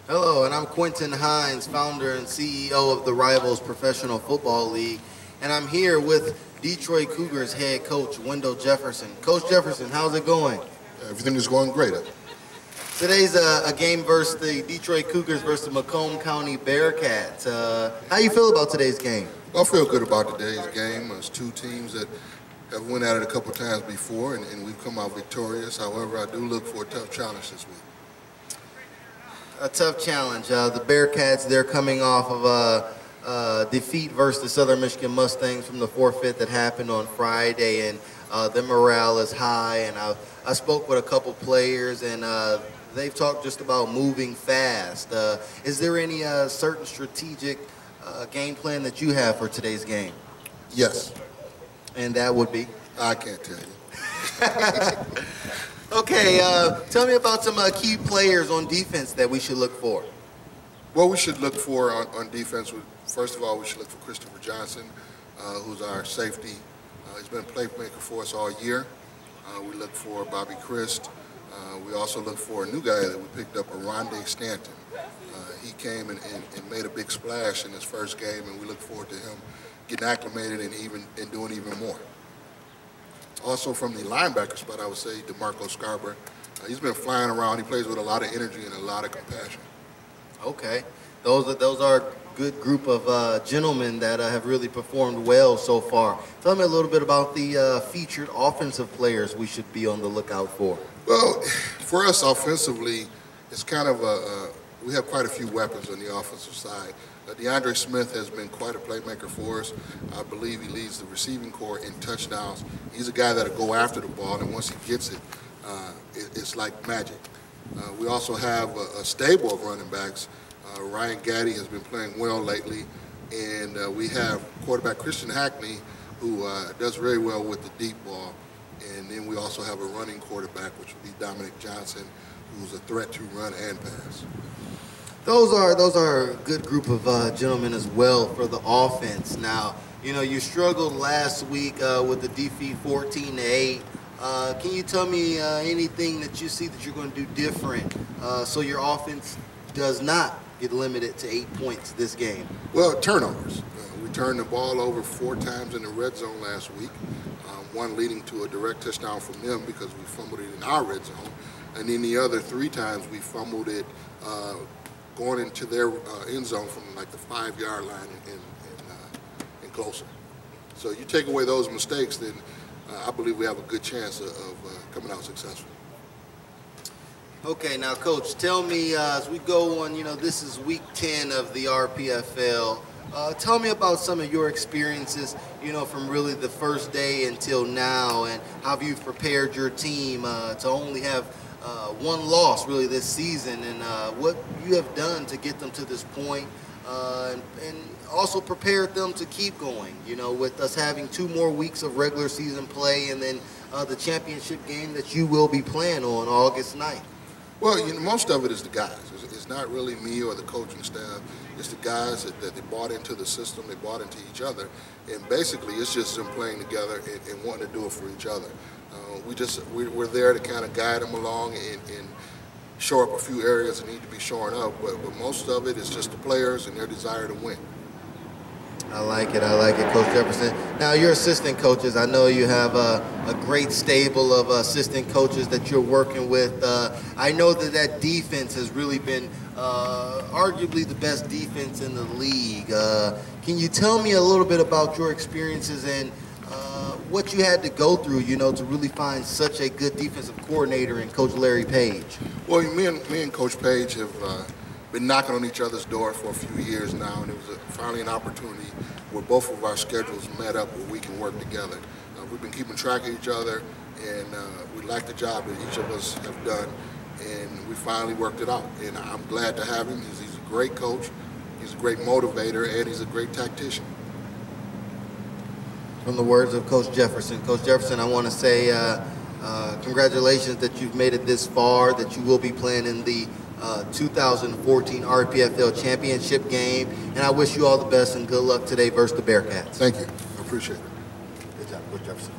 Hello, and I'm Quentin Hines, founder and CEO of the Rivals Professional Football League, and I'm here with Detroit Cougars head coach Wendell Jefferson. Coach Jefferson, how's it going? Everything is going great. Today's a game versus the Detroit Cougars versus the Macomb County Bearcats. How you feel about today's game? I feel good about today's game. It's two teams that have went at it a couple times before, and we've come out victorious. However, I do look for a tough challenge this week. A tough challenge. The Bearcats, they're coming off of a defeat versus the Southern Michigan Mustangs from the forfeit that happened on Friday, and their morale is high. And I spoke with a couple players, and they've talked just about moving fast. Is there any certain strategic game plan that you have for today's game? Yes. And that would be? I can't tell you. Okay, tell me about some key players on defense that we should look for. What we should look for on defense, first of all, we should look for Christopher Johnson, who's our safety. He's been a playmaker for us all year. We look for Bobby Christ. We also look for a new guy that we picked up, Rondé Stanton. He came and made a big splash in his first game, and we look forward to him getting acclimated and doing even more. Also from the linebacker spot, I would say DeMarco Scarborough. He's been flying around. He plays with a lot of energy and a lot of compassion. Okay, those are a good group of gentlemen that have really performed well so far. Tell me a little bit about the featured offensive players we should be on the lookout for. Well, for us offensively, it's kind of we have quite a few weapons on the offensive side. DeAndre Smith has been quite a playmaker for us. I believe he leads the receiving corps in touchdowns. He's a guy that'll go after the ball, and once he gets it, it's like magic. We also have a stable of running backs. Ryan Gaddy has been playing well lately, and we have quarterback Christian Hackney, who does very well with the deep ball. And then we also have a running quarterback, which would be Dominic Johnson, who's a threat to run and pass. Those are a good group of gentlemen as well for the offense. Now, you know, you struggled last week with the defeat 14-8. Can you tell me anything that you see that you're going to do different so your offense does not get limited to 8 points this game? Well, turnovers. We turned the ball over 4 times in the red zone last week, one leading to a direct touchdown from them because we fumbled it in our red zone. And then the other 3 times we fumbled it going into their end zone from like the 5-yard line and closer. So you take away those mistakes, then I believe we have a good chance of coming out successful. Okay, now, Coach, tell me as we go on, you know, this is week 10 of the RPFL. Tell me about some of your experiences, you know, from really the first day until now, and how you've prepared your team to only have one loss really this season, and what you have done to get them to this point, and also prepared them to keep going, you know, with us having 2 more weeks of regular season play and then the championship game that you will be playing on August 9th. Well, you know, most of it is the guys. It's not really me or the coaching staff. It's the guys that they bought into the system, they bought into each other, and basically it's just them playing together and wanting to do it for each other. We're there to kind of guide them along and shore up a few areas that need to be shoring up, but most of it is just the players and their desire to win. I like it, Coach Jefferson. Now, your assistant coaches, I know you have a great stable of assistant coaches that you're working with. I know that defense has really been arguably the best defense in the league. Can you tell me a little bit about your experiences and what you had to go through, you know, to really find such a good defensive coordinator in Coach Larry Page? Well, me and Coach Page have been knocking on each other's door for a few years now, and it was finally an opportunity where both of our schedules met up where we can work together. We've been keeping track of each other, and we like the job that each of us have done, and we finally worked it out. And I'm glad to have him. He's a great coach, he's a great motivator, and he's a great tactician. From the words of Coach Jefferson. Coach Jefferson, I want to say congratulations that you've made it this far, that you will be playing in the 2014 RPFL championship game, and I wish you all the best and good luck today versus the Bearcats. Thank you. I appreciate it. Good job, Coach Jefferson.